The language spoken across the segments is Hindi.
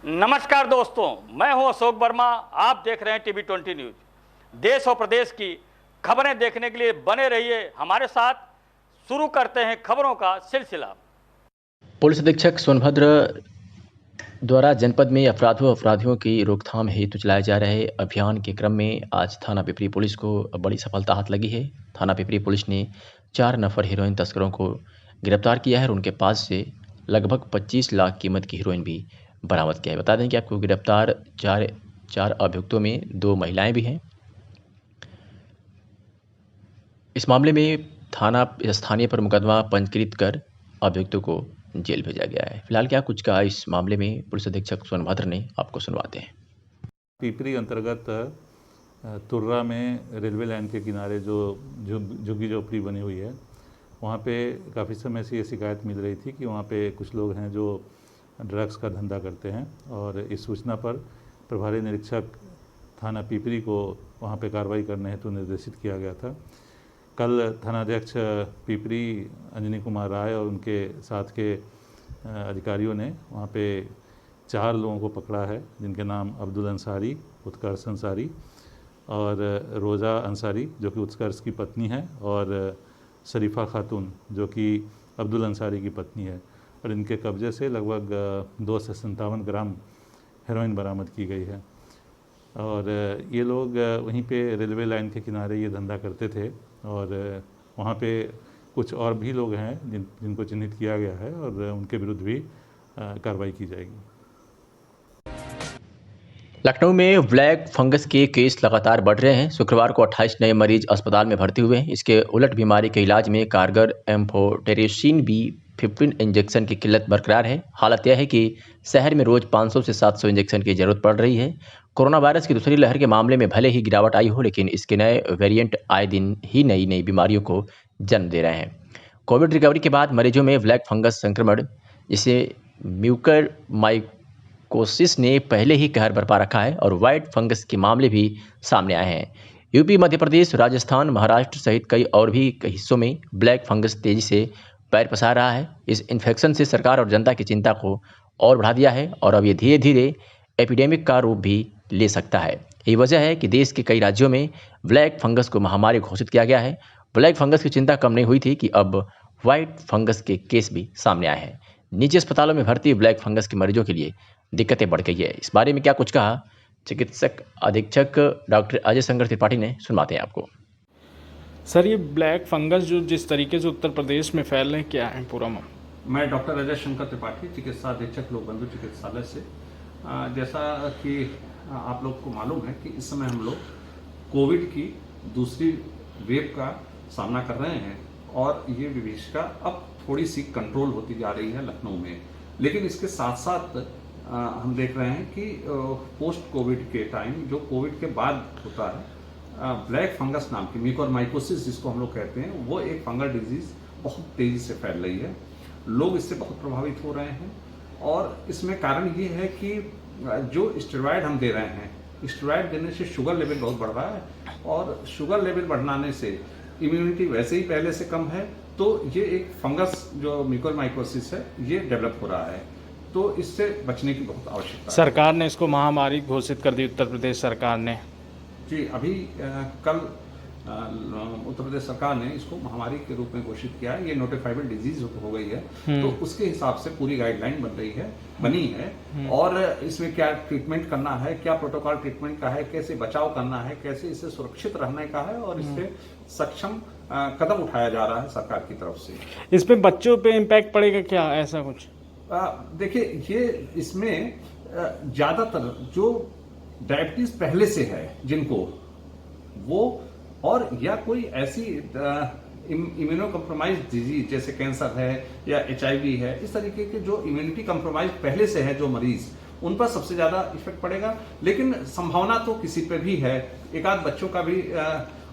नमस्कार दोस्तों, मैं हूं अशोक वर्मा। आप देख रहे हैं टीवी 20 न्यूज। देश और प्रदेश की खबरें देखने के लिए बने रहिए हमारे साथ। शुरू करते हैं खबरों का सिलसिला। पुलिस अधीक्षक सोनभद्र द्वारा जनपद में अपराधियों की रोकथाम हेतु चलाए जा रहे अभियान के क्रम में आज थाना पिपरी पुलिस को बड़ी सफलता हाथ लगी है। थाना पिपरी पुलिस ने 4 नफर हीरोइन तस्करों को गिरफ्तार किया है और उनके पास से लगभग 25 लाख कीमत की हीरोइन भी बरामद किया है। बता दें कि आपको गिरफ्तार चार अभियुक्तों में 2 महिलाएं भी हैं। इस मामले में थाना स्थानीय पर मुकदमा पंजीकृत कर अभियुक्तों को जेल भेजा गया है। फिलहाल क्या कुछ कहा इस मामले में पुलिस अधीक्षक सोनभद्र ने, आपको सुनवाते हैं। पिपरी अंतर्गत तुर्रा में रेलवे लाइन के किनारे जो झुग्गी झोपड़ी बनी हुई है, वहाँ पे काफ़ी समय से ये शिकायत मिल रही थी कि वहाँ पे कुछ लोग हैं जो ड्रग्स का धंधा करते हैं और इस सूचना पर प्रभारी निरीक्षक थाना पिपरी को वहाँ पे कार्रवाई करने हेतु निर्देशित किया गया था। कल थानाध्यक्ष पिपरी अंजनी कुमार राय और उनके साथ के अधिकारियों ने वहाँ पे 4 लोगों को पकड़ा है, जिनके नाम अब्दुल अंसारी, उत्कर्ष अंसारी और रोज़ा अंसारी जो कि उत्कर्ष की पत्नी है, और शरीफा खातून जो कि अब्दुल अंसारी की पत्नी है। और इनके कब्जे से लगभग 257 ग्राम हेरोइन बरामद की गई है। और ये लोग वहीं पे रेलवे लाइन के किनारे ये धंधा करते थे और वहाँ पे कुछ और भी लोग हैं जिनको चिन्हित किया गया है और उनके विरुद्ध भी कार्रवाई की जाएगी। लखनऊ में ब्लैक फंगस के केस लगातार बढ़ रहे हैं। शुक्रवार को 28 नए मरीज अस्पताल में भर्ती हुए हैं। इसके उलट बीमारी के इलाज में कारगर एम्फोटेरेसिन B15 इंजेक्शन की किल्लत बरकरार है। हालत यह है कि शहर में रोज 500 से 700 इंजेक्शन की जरूरत पड़ रही है। कोरोना वायरस की दूसरी लहर के मामले में भले ही गिरावट आई हो, लेकिन इसके नए वेरिएंट आए दिन ही नई बीमारियों को जन्म दे रहे हैं। कोविड रिकवरी के बाद मरीजों में ब्लैक फंगस संक्रमण, जिसे म्यूकरमाइकोसिस ने पहले ही कहर बरपा रखा है और व्हाइट फंगस के मामले भी सामने आए हैं। यूपी, मध्य प्रदेश, राजस्थान, महाराष्ट्र सहित कई और भी हिस्सों में ब्लैक फंगस तेजी से पैर पसार रहा है। इस इन्फेक्शन से सरकार और जनता की चिंता को और बढ़ा दिया है और अब ये धीरे धीरे एपिडेमिक का रूप भी ले सकता है। यही वजह है कि देश के कई राज्यों में ब्लैक फंगस को महामारी घोषित किया गया है। ब्लैक फंगस की चिंता कम नहीं हुई थी कि अब व्हाइट फंगस के केस भी सामने आए हैं। निजी अस्पतालों में भर्ती ब्लैक फंगस के मरीजों के लिए दिक्कतें बढ़ गई है। इस बारे में क्या कुछ कहा चिकित्सक अधीक्षक डॉक्टर अजय शंकर त्रिपाठी ने, सुनवाते हैं आपको। सर, ये ब्लैक फंगस जो जिस तरीके से उत्तर प्रदेश में फैल रहे हैं, क्या है पूरा मैं डॉक्टर अजय शंकर त्रिपाठी, चिकित्सा अधीक्षक लोकबंधु चिकित्सालय से। जैसा कि आप लोग को मालूम है कि इस समय हम लोग कोविड की दूसरी वेव का सामना कर रहे हैं और ये विभीषिका अब थोड़ी सी कंट्रोल होती जा रही है लखनऊ में। लेकिन इसके साथ साथ हम देख रहे हैं कि पोस्ट कोविड के टाइम, जो कोविड के बाद होता है, ब्लैक फंगस नाम की म्यूकरमाइकोसिस जिसको हम लोग कहते हैं, वो एक फंगल डिजीज बहुत तेजी से फैल रही है। लोग इससे बहुत प्रभावित हो रहे हैं और इसमें कारण ये है कि जो स्टेरॉयड हम दे रहे हैं, स्टेरॉयड देने से शुगर लेवल बहुत बढ़ रहा है और शुगर लेवल बढ़ाने से इम्यूनिटी वैसे ही पहले से कम है, तो ये एक फंगस जो म्यूकरमाइकोसिस है ये डेवलप हो रहा है। तो इससे बचने की बहुत आवश्यकता है। सरकार ने इसको महामारी घोषित कर दी, उत्तर प्रदेश सरकार ने। जी, अभी कल उत्तर प्रदेश सरकार ने इसको महामारी के रूप में घोषित किया है। ये नोटिफाइबल डिजीज हो गई है, तो उसके हिसाब से पूरी गाइडलाइन बनी है और इसमें क्या ट्रीटमेंट करना है, क्या प्रोटोकॉल ट्रीटमेंट का है, कैसे बचाव करना है, कैसे इससे सुरक्षित रहने का है और इससे सक्षम कदम उठाया जा रहा है सरकार की तरफ से। इस पे बच्चों पे इम्पैक्ट पड़ेगा क्या, ऐसा कुछ? देखिए, ये इसमें ज्यादातर जो डायबिटीज पहले से है जिनको, वो और या कोई ऐसी इम्यूनो कम्प्रोमाइज डिजीज जैसे कैंसर है या HIV है, इस तरीके के जो इम्यूनिटी कम्प्रोमाइज पहले से है जो मरीज, उन पर सबसे ज्यादा इफेक्ट पड़ेगा। लेकिन संभावना तो किसी पे भी है। एक आध बच्चों का भी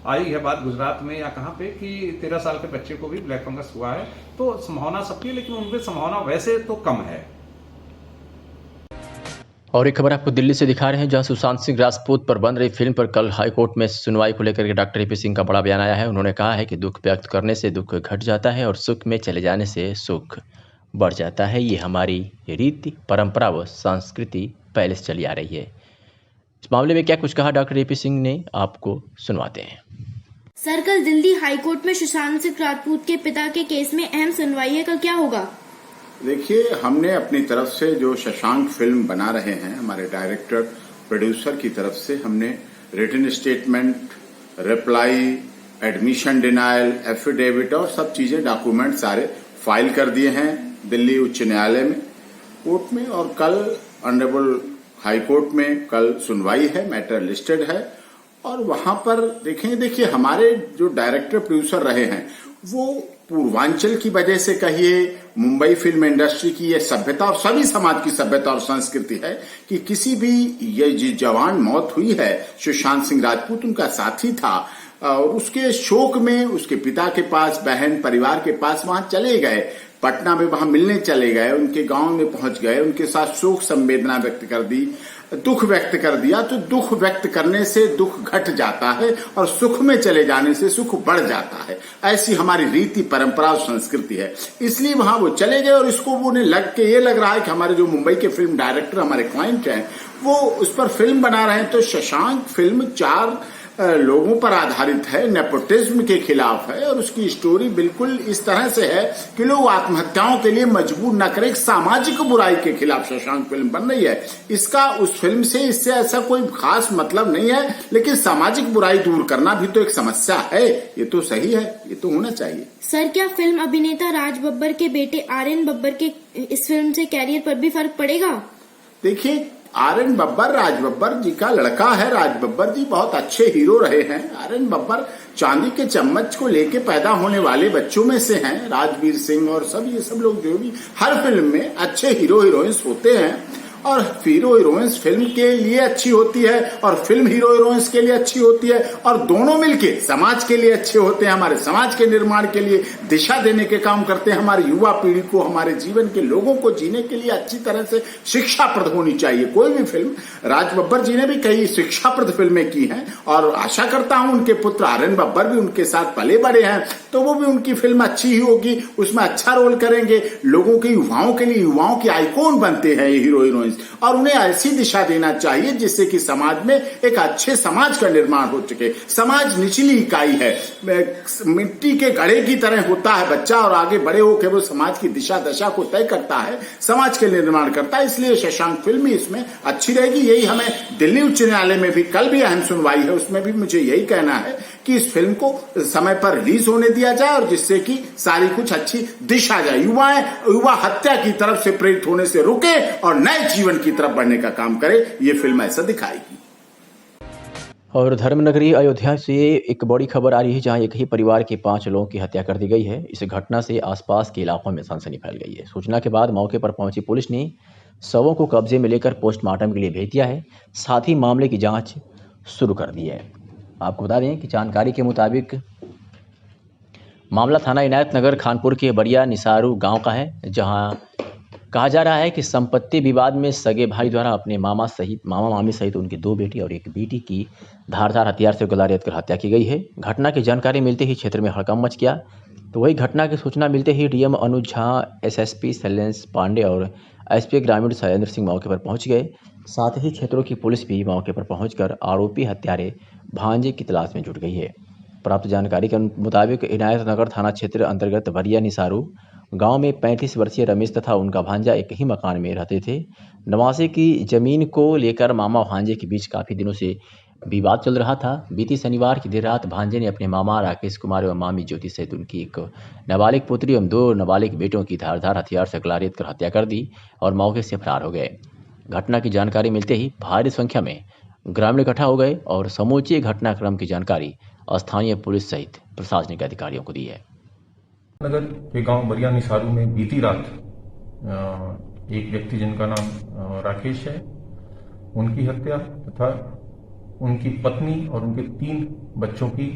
आई है बात गुजरात में या कहाँ पे कि 13 साल के बच्चे को भी ब्लैक फंगस हुआ है, तो संभावना सबकी है, लेकिन उनमें संभावना वैसे तो कम है। और एक खबर आपको दिल्ली से दिखा रहे हैं, जहां सुशांत सिंह राजपूत पर बन रही फिल्म पर कल हाईकोर्ट में सुनवाई को लेकर के डॉक्टर AP सिंह का बड़ा बयान आया है। उन्होंने कहा है कि दुख व्यक्त करने से दुख घट जाता है और सुख में चले जाने से सुख बढ़ जाता है। ये हमारी रीति, परंपरा व संस्कृति पहले से चली आ रही है। इस मामले में क्या कुछ कहा डॉक्टर ए.पी. सिंह ने, आपको सुनवाते हैं। सर, कल दिल्ली हाईकोर्ट में सुशांत सिंह राजपूत के पिता के केस में अहम सुनवाई है, कल क्या होगा? देखिए, हमने अपनी तरफ से जो शशांक फिल्म बना रहे हैं, हमारे डायरेक्टर प्रोड्यूसर की तरफ से हमने written statement, reply, admission denial, affidavit और सब चीजें, डॉक्यूमेंट सारे फाइल कर दिए हैं दिल्ली उच्च न्यायालय में, कोर्ट में। और कल ऑनरेबल हाई कोर्ट में कल सुनवाई है, मैटर लिस्टेड है। और वहां पर देखेंगे, देखिए हमारे जो डायरेक्टर प्रोड्यूसर रहे हैं वो पूर्वांचल की वजह से कहिए, मुंबई फिल्म इंडस्ट्री की ये सभ्यता और सभी समाज की सभ्यता और संस्कृति है कि किसी भी ये जवान मौत हुई है, सुशांत सिंह राजपूत उनका साथी था, और उसके शोक में उसके पिता के पास, बहन, परिवार के पास वहां चले गए, पटना में वहां मिलने चले गए, उनके गांव में पहुंच गए, उनके साथ शोक संवेदना व्यक्त कर दी, दुख व्यक्त कर दिया। तो दुख व्यक्त करने से दुख घट जाता है और सुख में चले जाने से सुख बढ़ जाता है। ऐसी हमारी रीति, परंपरा और संस्कृति है। इसलिए वहां वो चले गए और इसको उन्हें ये लग रहा है कि हमारे जो मुंबई के फिल्म डायरेक्टर हमारे क्लाइंट हैं वो उस पर फिल्म बना रहे हैं। तो शशांक फिल्म 4 लोगों पर आधारित है, नेपोटिज्म के खिलाफ है और उसकी स्टोरी बिल्कुल इस तरह से है कि लोग आत्महत्याओं के लिए मजबूर न करें। सामाजिक बुराई के खिलाफ शशांक फिल्म बन रही है। इसका उस फिल्म से, इससे ऐसा कोई खास मतलब नहीं है, लेकिन सामाजिक बुराई दूर करना भी तो एक समस्या है। ये तो सही है, ये तो होना चाहिए। सर, क्या फिल्म अभिनेता राज बब्बर के बेटे आर्यन बब्बर के इस फिल्म से कैरियर पर भी फर्क पड़ेगा? देखिए, आर्यन बब्बर राज बब्बर जी का लड़का है। राज बब्बर जी बहुत अच्छे हीरो रहे हैं। आर्यन बब्बर चांदी के चम्मच को लेके पैदा होने वाले बच्चों में से हैं। राजवीर सिंह और सब ये सब लोग जो भी हर फिल्म में अच्छे हीरो हीरोइंस होते हैं और हीरो हीरोइंस फिल्म के लिए अच्छी होती है और फिल्म हीरो हीरोइंस के लिए अच्छी होती है और दोनों मिलके समाज के लिए अच्छे होते हैं। हमारे समाज के निर्माण के लिए दिशा देने के काम करते हैं। हमारी युवा पीढ़ी को, हमारे जीवन के लोगों को जीने के लिए अच्छी तरह से शिक्षाप्रद होनी चाहिए कोई भी फिल्म। राज बब्बर जी ने भी कई शिक्षाप्रद फिल्में की हैं और आशा करता हूं उनके पुत्र आर्यन बब्बर भी उनके साथ पले बड़े हैं तो वो भी उनकी फिल्म अच्छी ही होगी, उसमें अच्छा रोल करेंगे। लोगों के, युवाओं के लिए, युवाओं के आइकॉन बनते हैं ये हीरो हीरोइन और उन्हें ऐसी दिशा देना चाहिए जिससे कि समाज में एक अच्छे समाज का निर्माण हो सके। समाज निचली इकाई है, मिट्टी के घड़े की तरह होता है बच्चा और आगे बड़े होकर वो समाज की दिशा दशा को तय करता है, समाज के निर्माण करता है। इसलिए शशांक फिल्म इसमें अच्छी रहेगी। यही हमें दिल्ली उच्च न्यायालय में भी कल भी अहम सुनवाई है, उसमें भी मुझे यही कहना है कि इस फिल्म को समय पर रिलीज होने दिया जाए और जिससे कि सारी कुछ अच्छी दिशा जाए। युवा हत्या की तरफ से प्रेरित होने से रुके और नए जीवन की तरफ बढ़ने का काम करे, ये फिल्म ऐसा दिखाएगी। और धर्मनगरी अयोध्या से एक बड़ी खबर आ रही है जहां एक ही परिवार के 5 लोगों की हत्या कर दी गई है। इस घटना से आसपास के इलाकों में सनसनी फैल गई है। सूचना के बाद मौके पर पहुंची पुलिस ने शवों को कब्जे में लेकर पोस्टमार्टम के लिए भेज दिया है, साथ ही मामले की जांच शुरू कर दी है। आपको बता दें कि जानकारी के मुताबिक मामला थाना इनायत नगर खानपुर के बरिया निसारू गांव का है, जहां कहा जा रहा है कि संपत्ति विवाद में सगे भाई द्वारा अपने मामा मामी सहित उनकी 2 बेटी और 1 बेटी की धारदार हथियार से गोला रेत कर हत्या की गई है। घटना की जानकारी मिलते ही क्षेत्र में हड़कंप मच गया। तो वही घटना की सूचना मिलते ही डीएम अनुज झा, एसएसपी शैलेंद्र पांडे और एसपी ग्रामीण शैलेंद्र सिंह मौके पर पहुंच गए। साथ ही क्षेत्रों की पुलिस भी मौके पर पहुंचकर आरोपी हत्यारे भांजे की तलाश में जुट गई है। प्राप्त जानकारी के मुताबिक इनायत नगर थाना क्षेत्र अंतर्गत बरिया निसारू गांव में 35 वर्षीय रमेश तथा उनका भांजा एक ही मकान में रहते थे। नवासे की जमीन को लेकर मामा भांजे के बीच काफ़ी दिनों से विवाद चल रहा था। बीती शनिवार की देर रात भांजे ने अपने मामा राकेश कुमार एवं मामी ज्योति सहित उनकी एक नाबालिग पुत्री एवं 2 नाबालिग बेटों की धारदार हथियार से गला रेत कर हत्या कर दी और मौके से फरार हो गए। घटना की जानकारी मिलते ही भारी संख्या में ग्रामीण इकट्ठा हो गए और समूचे घटनाक्रम की जानकारी स्थानीय पुलिस सहित प्रशासनिक अधिकारियों को दी है। नगर के गांव बरिया निसारू में बीती रात एक व्यक्ति जिनका नाम राकेश है, उनकी हत्या तथा उनकी पत्नी और उनके 3 बच्चों की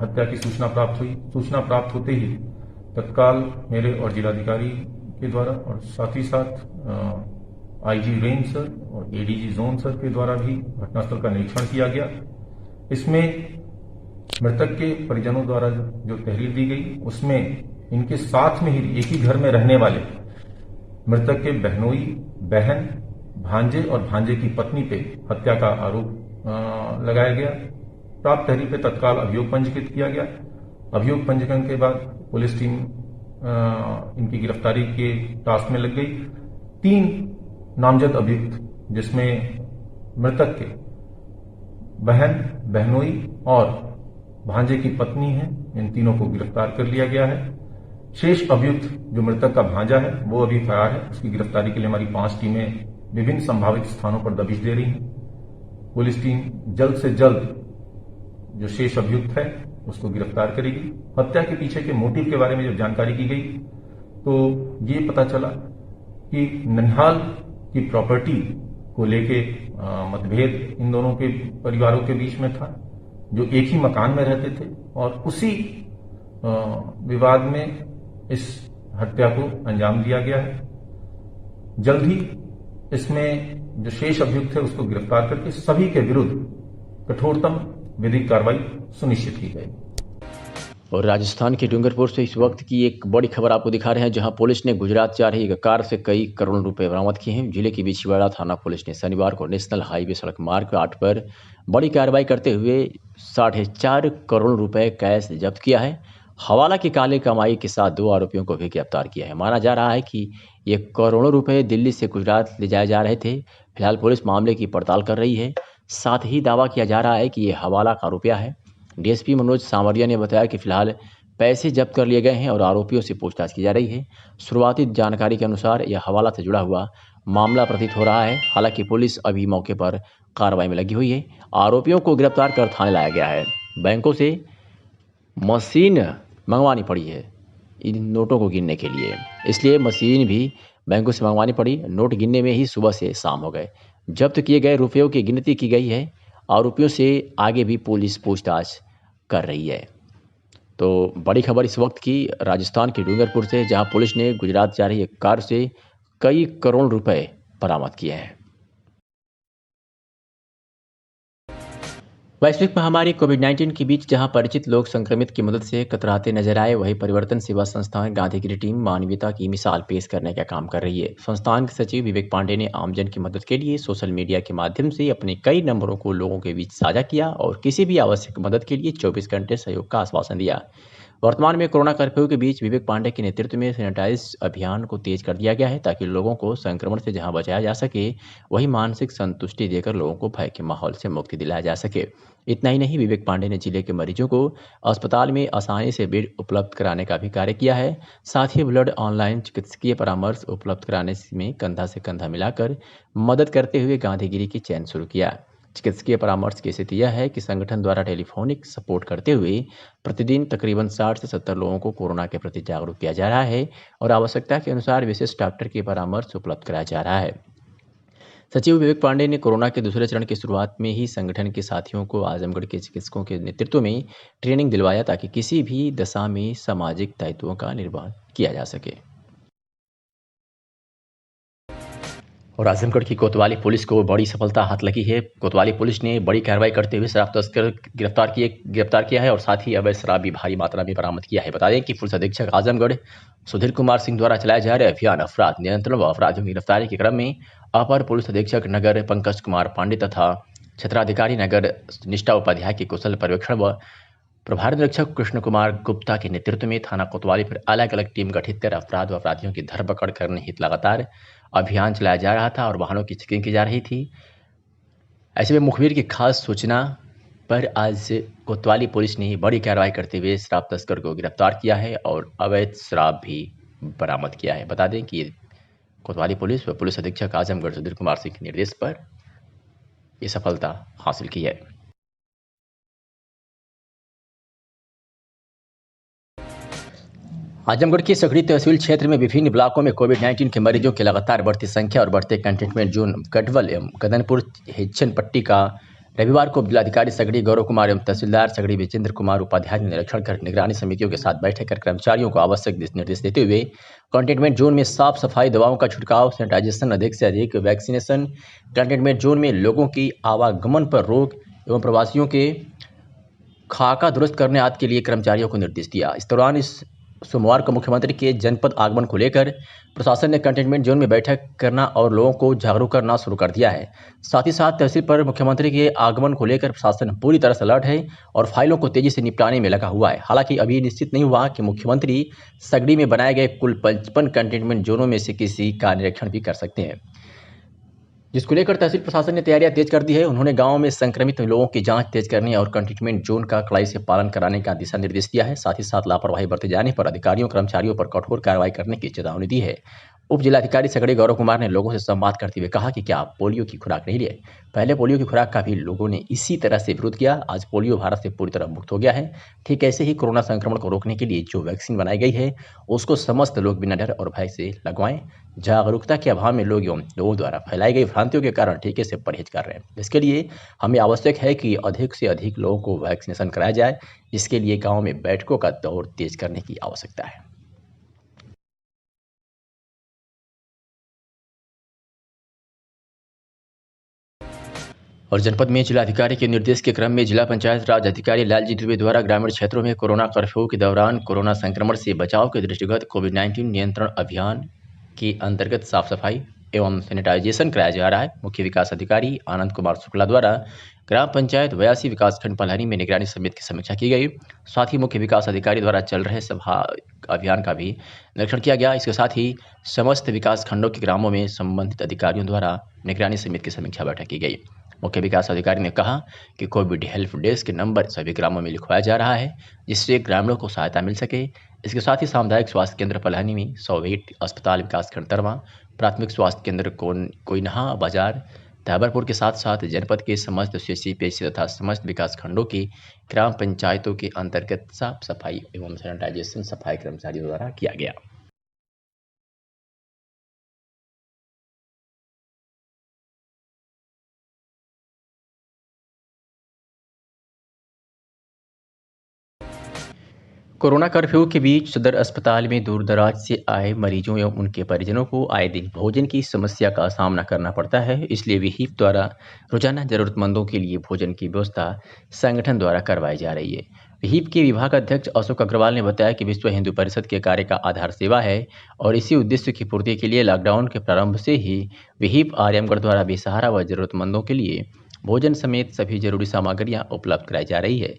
हत्या की सूचना प्राप्त हुई। सूचना प्राप्त होते ही तत्काल मेरे और जिलाधिकारी के द्वारा और साथ ही साथ आईजी रेंज सर और एडीजी जोन सर के द्वारा भी घटनास्थल का निरीक्षण किया गया। इसमें मृतक के परिजनों द्वारा जो तहरीर दी गई उसमें इनके साथ में ही एक ही घर में रहने वाले मृतक के बहनोई, बहन, भांजे और भांजे की पत्नी पे हत्या का आरोप लगाया गया। प्राप्त तहरीर पे तत्काल अभियोग पंजीकृत किया गया। अभियोग पंजीकरण के बाद पुलिस टीम इनकी गिरफ्तारी के टास्क में लग गई। 3 नामजद अभियुक्त, जिसमें मृतक के बहन, बहनोई और भांजे की पत्नी है, इन तीनों को गिरफ्तार कर लिया गया है। शेष अभियुक्त जो मृतक का भांजा है वो अभी फरार है। उसकी गिरफ्तारी के लिए हमारी 5 टीमें विभिन्न संभावित स्थानों पर दबिश दे रही हैं। पुलिस टीम जल्द से जल्द जो शेष अभियुक्त है उसको गिरफ्तार करेगी। हत्या के पीछे के मोटिव के बारे में जब जानकारी की गई तो ये पता चला कि ननिहाल की प्रॉपर्टी को लेके मतभेद इन दोनों के परिवारों के बीच में था, जो एक ही मकान में रहते थे, और उसी विवाद में इस हत्या को अंजाम दिया गया है। जल्द ही इसमें जो शेष अभियुक्त है उसको गिरफ्तार करके सभी के विरुद्ध कठोरतम विधिक कार्रवाई सुनिश्चित की गई। और राजस्थान के डूंगरपुर से इस वक्त की एक बड़ी खबर आपको दिखा रहे हैं, जहां पुलिस ने गुजरात जा रही एक कार से कई करोड़ रुपए बरामद किए हैं। जिले की बिछवाड़ा थाना पुलिस ने शनिवार को नेशनल हाईवे सड़क मार्ग 8 पर बड़ी कार्रवाई करते हुए 4.5 करोड़ रुपए कैश जब्त किया है। हवाला की काले कमाई के साथ 2 आरोपियों को भी गिरफ्तार किया है। माना जा रहा है कि ये करोड़ों रुपए दिल्ली से गुजरात ले जाए जा रहे थे। फिलहाल पुलिस मामले की पड़ताल कर रही है। साथ ही दावा किया जा रहा है कि ये हवाला का रुपया है। डीएसपी मनोज सांवरिया ने बताया कि फिलहाल पैसे जब्त कर लिए गए हैं और आरोपियों से पूछताछ की जा रही है। शुरुआती जानकारी के अनुसार यह हवाला से जुड़ा हुआ मामला प्रतीत हो रहा है। हालांकि पुलिस अभी मौके पर कार्रवाई में लगी हुई है। आरोपियों को गिरफ्तार कर थाने लाया गया है। बैंकों से मशीन मंगवानी पड़ी है इन नोटों को गिनने के लिए, इसलिए मशीन भी बैंकों से मंगवानी पड़ी। नोट गिनने में ही सुबह से शाम हो गए। जब्त किए गए रुपयों की गिनती की गई है। आरोपियों से आगे भी पुलिस पूछताछ कर रही है। तो बड़ी खबर इस वक्त की राजस्थान के डूंगरपुर से, जहां पुलिस ने गुजरात जा रही एक कार से कई करोड़ रुपए बरामद किए हैं। वैश्विक महामारी कोविड-19 के बीच जहां परिचित लोग संक्रमित की मदद से कतराते नजर आए, वहीं परिवर्तन सेवा संस्थान गांधीगिरी टीम मानवीयता की मिसाल पेश करने का काम कर रही है। संस्थान के सचिव विवेक पांडे ने आमजन की मदद के लिए सोशल मीडिया के माध्यम से अपने कई नंबरों को लोगों के बीच साझा किया और किसी भी आवश्यक मदद के लिए 24 घंटे सहयोग का आश्वासन दिया। वर्तमान में कोरोना कर्फ्यू के बीच विवेक पांडे के नेतृत्व में सैनिटाइज अभियान को तेज कर दिया गया है, ताकि लोगों को संक्रमण से जहां बचाया जा सके, वहीं मानसिक संतुष्टि देकर लोगों को भय के माहौल से मुक्ति दिलाया जा सके। इतना ही नहीं, विवेक पांडे ने जिले के मरीजों को अस्पताल में आसानी से बेड उपलब्ध कराने का भी कार्य किया है। साथ ही ब्लड ऑनलाइन चिकित्सकीय परामर्श उपलब्ध कराने में कंधा से कंधा मिलाकर मदद करते हुए गांधीगिरी की चैन शुरू किया। चिकित्सकीय परामर्श की स्थिति यह है कि संगठन द्वारा टेलीफोनिक सपोर्ट करते हुए प्रतिदिन तकरीबन 60 से 70 लोगों को कोरोना के प्रति जागरूक किया जा रहा है और आवश्यकता के अनुसार विशेष डॉक्टर के परामर्श उपलब्ध कराया जा रहा है। सचिव विवेक पांडे ने कोरोना के दूसरे चरण की शुरुआत में ही संगठन के साथियों को आजमगढ़ के चिकित्सकों के नेतृत्व में ट्रेनिंग दिलवाया, ताकि किसी भी दशा में सामाजिक दायित्वों का निर्वहन किया जा सके। और आजमगढ़ की कोतवाली पुलिस को बड़ी सफलता हाथ लगी है। कोतवाली पुलिस ने बड़ी कार्रवाई करते हुए शराब तस्कर गिरफ्तार किया है और साथ ही अवैध शराब भी भारी मात्रा में बरामद किया है। बता दें कि पुलिस अधीक्षक आजमगढ़ सुधीर कुमार सिंह द्वारा चलाए जा रहे अभियान अपराध नियंत्रण व अपराधियों की गिरफ्तारी के क्रम में अपर पुलिस अधीक्षक नगर पंकज कुमार पांडे तथा क्षेत्राधिकारी नगर निष्ठा उपाध्याय के कुशल पर्यवेक्षण व प्रभारी निरीक्षक कृष्ण कुमार गुप्ता के नेतृत्व में थाना कोतवाली पर अलग अलग टीम गठित कर अपराध व अपराधियों की धरपकड़ करने हेतु लगातार अभियान चलाया जा रहा था और वाहनों की चेकिंग की जा रही थी। ऐसे में मुखबिर की खास सूचना पर आज कोतवाली पुलिस ने बड़ी कार्रवाई करते हुए शराब तस्कर को गिरफ्तार किया है और अवैध शराब भी बरामद किया है। बता दें कि कोतवाली पुलिस व पुलिस अधीक्षक आजमगढ़ सुधीर कुमार सिंह के निर्देश पर यह सफलता हासिल की है। आजमगढ़ की सकड़ी तहसील क्षेत्र में विभिन्न ब्लॉकों में कोविड-19 के मरीजों की लगातार बढ़ती संख्या और बढ़ते कंटेनमेंट जोन गढ़वल एवं कदनपुर हिज्जन पट्टी का रविवार को जिलाधिकारी सकड़ी गौरव कुमार एवं तहसीलदार सकड़ी विजेंद्र कुमार उपाध्याय ने निरीक्षण कर निगरानी समितियों के साथ बैठक कर कर्मचारियों को आवश्यक निर्देश देते हुए कंटेनमेंट जोन में साफ सफाई, दवाओं का छिड़काव, सैनिटाइजेशन, अधिक से अधिक वैक्सीनेशन, कंटेनमेंट जोन में लोगों की आवागमन पर रोक एवं प्रवासियों के खाका दुरुस्त करने आदि के लिए कर्मचारियों को निर्देश दिया। इस दौरान इस सोमवार को मुख्यमंत्री के जनपद आगमन को लेकर प्रशासन ने कंटेनमेंट जोन में बैठक करना और लोगों को जागरूक करना शुरू कर दिया है। साथ ही साथ तहसील पर मुख्यमंत्री के आगमन को लेकर प्रशासन पूरी तरह से अलर्ट है और फाइलों को तेजी से निपटाने में लगा हुआ है। हालांकि अभी निश्चित नहीं हुआ कि मुख्यमंत्री सगड़ी में बनाए गए कुल 55 कंटेनमेंट जोनों में से किसी का निरीक्षण भी कर सकते हैं, जिसको लेकर तहसील प्रशासन ने तैयारियां तेज कर दी है। उन्होंने गांव में संक्रमित लोगों की जांच तेज करने और कंटेनमेंट जोन का कड़ाई से पालन कराने का दिशा निर्देश दिया है। साथ ही साथ लापरवाही बरते जाने पर अधिकारियों कर्मचारियों पर कठोर कार्रवाई करने की चेतावनी दी है। उप जिलाधिकारी सगड़ी गौरव कुमार ने लोगों से संवाद करते हुए कहा कि क्या आप पोलियो की खुराक नहीं लिए? पहले पोलियो की खुराक का भी लोगों ने इसी तरह से विरोध किया। आज पोलियो भारत से पूरी तरह मुक्त हो गया है। ठीक ऐसे ही कोरोना संक्रमण को रोकने के लिए जो वैक्सीन बनाई गई है उसको समस्त लोग बिना डर और भय से लगवाएं। जागरूकता के अभाव में लोगों द्वारा फैलाई गई भ्रांतियों के कारण टीके से परहेज कर रहे हैं। इसके लिए हमें आवश्यक है कि अधिक से अधिक लोगों को वैक्सीनेशन कराया जाए। इसके लिए गाँव में बैठकों का दौर तेज करने की आवश्यकता है। और जनपद में जिलाधिकारी के निर्देश के क्रम में जिला पंचायत राज अधिकारी लालजी दुबे द्वारा ग्रामीण क्षेत्रों में कोरोना कर्फ्यू के दौरान कोरोना संक्रमण से बचाव के दृष्टिगत कोविड-19 नियंत्रण अभियान के अंतर्गत साफ सफाई एवं सैनिटाइजेशन कराया जा रहा है। मुख्य विकास अधिकारी आनंद कुमार शुक्ला द्वारा ग्राम पंचायत 82 विकासखंड पलहनी में निगरानी समिति की समीक्षा की गई। साथ ही मुख्य विकास अधिकारी द्वारा चल रहे सभा अभियान का भी निरीक्षण किया गया। इसके साथ ही समस्त विकास खंडों के ग्रामों में संबंधित अधिकारियों द्वारा निगरानी समिति की समीक्षा बैठक की गई। मुख्य विकास अधिकारी ने कहा कि कोविड हेल्प डेस्क के नंबर सभी ग्रामों में लिखवाया जा रहा है, जिससे ग्रामीणों को सहायता मिल सके। इसके साथ ही सामुदायिक स्वास्थ्य केंद्र पलहनी में 100 अस्पताल विकासखंड तरवा, प्राथमिक स्वास्थ्य केंद्र कोइनहा बाजार तैबरपुर के साथ साथ जनपद के समस्त CCPC तथा समस्त विकास खंडों की ग्राम पंचायतों के अंतर्गत साफ सफाई एवं सैनिटाइजेशन सफाई कर्मचारियों द्वारा किया गया। कोरोना कर्फ्यू के बीच सदर अस्पताल में दूर दराज से आए मरीजों एवं उनके परिजनों को आए दिन भोजन की समस्या का सामना करना पड़ता है। इसलिए विहिप द्वारा रोजाना जरूरतमंदों के लिए भोजन की व्यवस्था संगठन द्वारा करवाई जा रही है। विहिप के विभाग अध्यक्ष अशोक अग्रवाल ने बताया कि विश्व हिंदू परिषद के कार्य का आधार सेवा है और इसी उद्देश्य की पूर्ति के लिए लॉकडाउन के प्रारंभ से ही विहिप आर्यमगढ़ द्वारा बेसहारा व जरूरतमंदों के लिए भोजन समेत सभी जरूरी सामग्रियां उपलब्ध कराई जा रही है।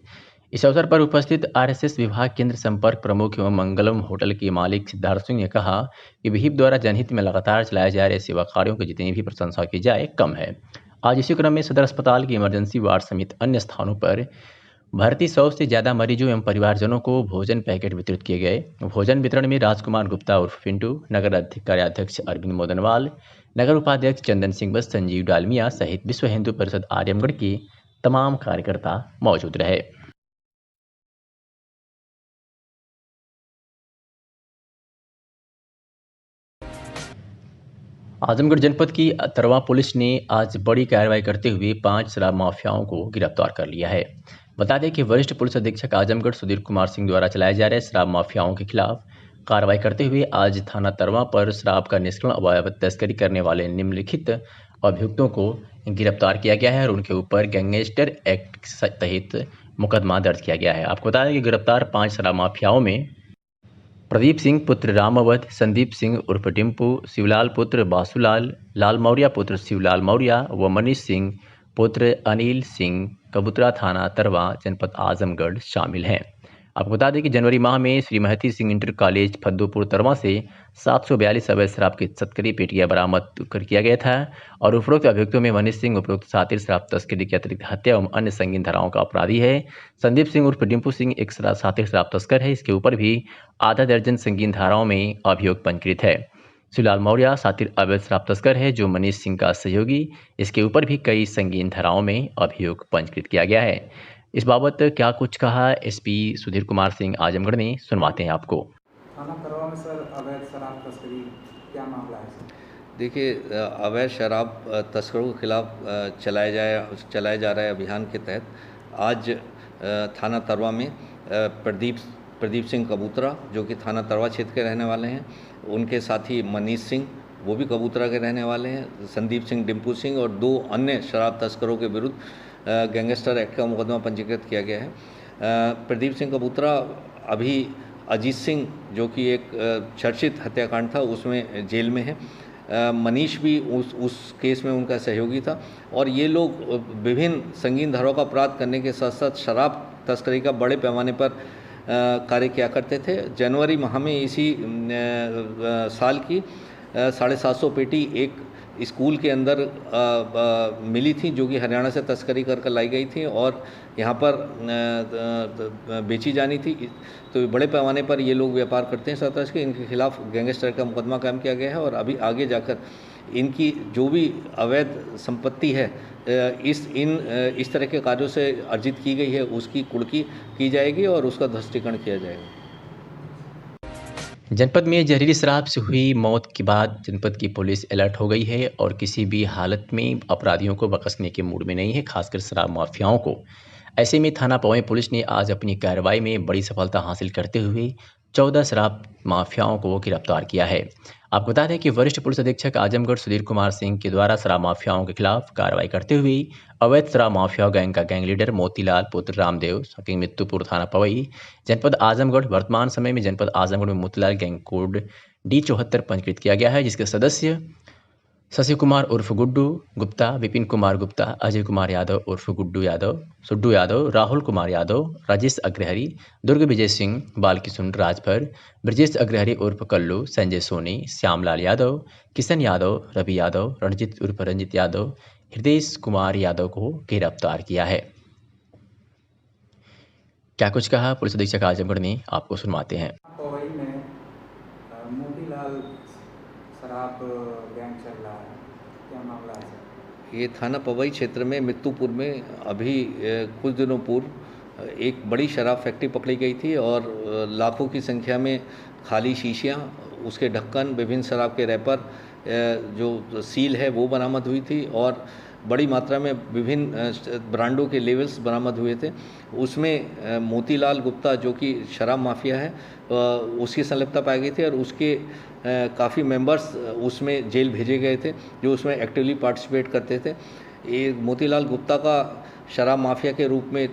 इस अवसर पर उपस्थित RSS विभाग केंद्र संपर्क प्रमुख एवं मंगलम होटल के मालिक सिद्धार्थ सिंह ने कहा कि विहिप द्वारा जनहित में लगातार चलाए जा रहे सेवा कार्यों की जितनी भी प्रशंसा की जाए कम है। आज इसी क्रम में सदर अस्पताल की इमरजेंसी वार्ड समेत अन्य स्थानों पर भर्ती 100 से ज़्यादा मरीजों एवं परिवारजनों को भोजन पैकेट वितरित किए गए। भोजन वितरण में राजकुमार गुप्ता उर्फ पिंटू, नगर कार्याध्यक्ष अरविंद मोदनवाल, नगर उपाध्यक्ष चंदन सिंह बस, संजीव डालमिया सहित विश्व हिंदू परिषद आर्यमगढ़ के तमाम कार्यकर्ता मौजूद रहे। आजमगढ़ जनपद की तरवा पुलिस ने आज बड़ी कार्रवाई करते हुए 5 शराब माफियाओं को गिरफ्तार कर लिया है। बता दें कि वरिष्ठ पुलिस अधीक्षक आजमगढ़ सुधीर कुमार सिंह द्वारा चलाए जा रहे शराब माफियाओं के खिलाफ कार्रवाई करते हुए आज थाना तरवा पर शराब का निष्करण अवैध तस्करी करने वाले निम्नलिखित अभियुक्तों को गिरफ्तार किया गया है और उनके ऊपर गैंगस्टर एक्ट तहत मुकदमा दर्ज किया गया है। आपको बता दें कि गिरफ्तार 5 शराब माफियाओं में प्रदीप सिंह पुत्र रामावत, संदीप सिंह उर्फ डिम्पू, शिवलाल पुत्र बासुलाल, लाल मौर्य पुत्र शिवलाल मौर्य व मनीष सिंह पुत्र अनिल सिंह कबूतरा थाना तरवा जनपद आजमगढ़ शामिल हैं। आपको बता दें कि जनवरी माह में श्री महती सिंह इंटर कॉलेज फद्दूपुर तरवा से 742 अवैध शराब की तस्करी पेटियां बरामद किया गया था और उपरोक्त अभियुक्तों में मनीष सिंह उपरोक्त सातिर शराब तस्करी के अतिरिक्त हत्या एवं अन्य संगीन धाराओं का अपराधी है। संदीप सिंह उर्फ डिम्पू सिंह एक सातिर शराब तस्कर है। इसके ऊपर भी आधा दर्जन संगीन धाराओं में अभियोग पंजीकृत है। शिवलाल मौर्य सातिर अवैध शराब तस्कर है जो मनीष सिंह का सहयोगी। इसके ऊपर भी कई संगीन धाराओं में अभियोग पंजीकृत किया गया है। इस बाबत क्या कुछ कहा SP सुधीर कुमार सिंह आजमगढ़ ने, सुनवाते हैं आपको। थाना तरवा में सर अवैध शराब तस्करी क्या मामला है सर? देखिए, अवैध शराब तस्करों के खिलाफ चलाए जा रहे अभियान के तहत आज थाना तरवा में प्रदीप सिंह कबूतरा जो कि थाना तरवा क्षेत्र के रहने वाले हैं, उनके साथी मनीष सिंह वो भी कबूतरा के रहने वाले हैं, संदीप सिंह, डिम्पू सिंह और 2 अन्य शराब तस्करों के विरुद्ध गैंगस्टर एक्ट का मुकदमा पंजीकृत किया गया है। प्रदीप सिंह कबूतरा अभी अजीत सिंह जो कि एक चर्चित हत्याकांड था उसमें जेल में है। मनीष भी उस केस में उनका सहयोगी था और ये लोग विभिन्न संगीन धाराओं का अपराध करने के साथ साथ शराब तस्करी का बड़े पैमाने पर कार्य किया करते थे। जनवरी माह में इसी साल की 750 पेटी एक स्कूल के अंदर मिली थी जो कि हरियाणा से तस्करी कर लाई गई थी और यहाँ पर बेची जानी थी। तो बड़े पैमाने पर ये लोग व्यापार करते हैं सतर्क के, इनके खिलाफ गैंगस्टर का मुकदमा कायम किया गया है और अभी आगे जाकर इनकी जो भी अवैध संपत्ति है इस तरह के कार्यों से अर्जित की गई है उसकी कुर्की की जाएगी और उसका ध्वस्तीकरण किया जाएगा। जनपद में जहरीली शराब से हुई मौत के बाद जनपद की पुलिस अलर्ट हो गई है और किसी भी हालत में अपराधियों को बख्शने के मूड में नहीं है, खासकर शराब माफियाओं को। ऐसे में थाना पवई पुलिस ने आज अपनी कार्रवाई में बड़ी सफलता हासिल करते हुए 14 शराब माफियाओं को गिरफ्तार किया है। आपको बता दें कि वरिष्ठ पुलिस अधीक्षक आजमगढ़ सुधीर कुमार सिंह के द्वारा शराब माफियाओं के खिलाफ कार्रवाई करते हुए अवैध शराब माफिया गैंग का गैंग लीडर मोतीलाल पुत्र रामदेव सकिंग मित्तुपुर थाना पवई जनपद आजमगढ़ वर्तमान समय में जनपद आजमगढ़ में मोतीलाल गैंग कोड D74 पंजीकृत किया गया है, जिसके सदस्य शशि कुमार उर्फ गुड्डू गुप्ता, विपिन कुमार गुप्ता, अजय कुमार यादव उर्फ गुड्डू यादव, सुड्डू यादव, राहुल कुमार यादव, राजेश अग्रहरी, दुर्ग विजय सिंह, बालकिशुन राजभर, ब्रजेश अग्रहरी उर्फ कल्लू, संजय सोनी, श्यामलाल यादव, किशन यादव, रवि यादव, रणजीत उर्फ रंजित यादव, हृदय कुमार यादव को गिरफ्तार किया है। क्या कुछ कहा पुलिस अधीक्षक आजमगढ़ ने, आपको सुनवाते हैं। पवई में मोतीलाल शराब गैंग चल रहा है, क्या मामला है सर? ये थाना पवई क्षेत्र में मित्तुपुर में अभी कुछ दिनों पूर्व एक बड़ी शराब फैक्ट्री पकड़ी गई थी और लाखों की संख्या में खाली शीशियाँ, उसके ढक्कन, विभिन्न शराब के रैपर, जो सील है वो बरामद हुई थी और बड़ी मात्रा में विभिन्न ब्रांडों के लेवल्स बरामद हुए थे। उसमें मोतीलाल गुप्ता जो कि शराब माफिया है उसकी संलिप्तता पाई गई थी और उसके काफ़ी मेंबर्स उसमें जेल भेजे गए थे जो उसमें एक्टिवली पार्टिसिपेट करते थे। ये मोतीलाल गुप्ता का शराब माफिया के रूप में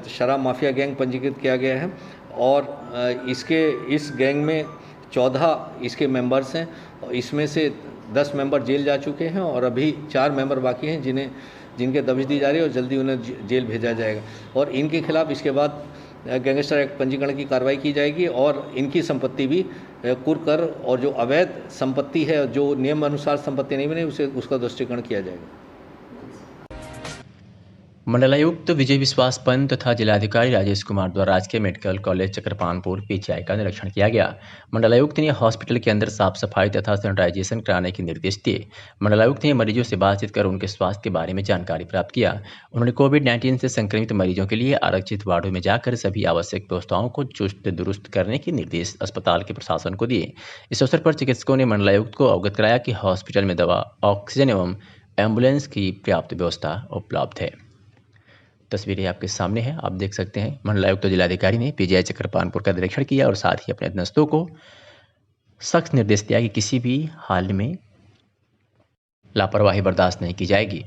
शराब माफिया गैंग पंजीकृत किया गया है और इस गैंग में 14 इसके मेंबर्स हैं और इसमें से 10 मेंबर जेल जा चुके हैं और अभी 4 मेंबर बाकी हैं जिनके दबिश दी जा रही है और जल्दी उन्हें जेल भेजा जाएगा और इनके खिलाफ इसके बाद गैंगस्टर एक्ट पंजीकरण की कार्रवाई की जाएगी और इनकी संपत्ति भी कुर्क कर और जो अवैध संपत्ति है, जो नियम अनुसार संपत्ति नहीं बनी, उसका ध्वस्तीकरण किया जाएगा। मंडलायुक्त विजय विश्वास पंत तथा जिलाधिकारी राजेश कुमार द्वारा राजकीय मेडिकल कॉलेज चक्रपानपुर PGI का निरीक्षण किया गया। मंडलायुक्त ने हॉस्पिटल के अंदर साफ सफाई तथा सैनिटाइजेशन कराने के निर्देश दिए। मंडलायुक्त ने मरीजों से बातचीत कर उनके स्वास्थ्य के बारे में जानकारी प्राप्त किया। उन्होंने कोविड-19 से संक्रमित मरीजों के लिए आरक्षित वार्डों में जाकर सभी आवश्यक व्यवस्थाओं को चुस्त दुरुस्त करने के निर्देश अस्पताल के प्रशासन को दिए। इस अवसर पर चिकित्सकों ने मंडलायुक्त को अवगत कराया कि हॉस्पिटल में दवा, ऑक्सीजन एवं एम्बुलेंस की पर्याप्त व्यवस्था उपलब्ध है। तस्वीरें आपके सामने हैं, आप देख सकते हैं। मंडलायुक्त जिलाधिकारी ने PGI चक्रपानपुर का निरीक्षण किया और साथ ही अपने अधीनस्थों को सख्त निर्देश दिया कि किसी भी हाल में लापरवाही बर्दाश्त नहीं की जाएगी।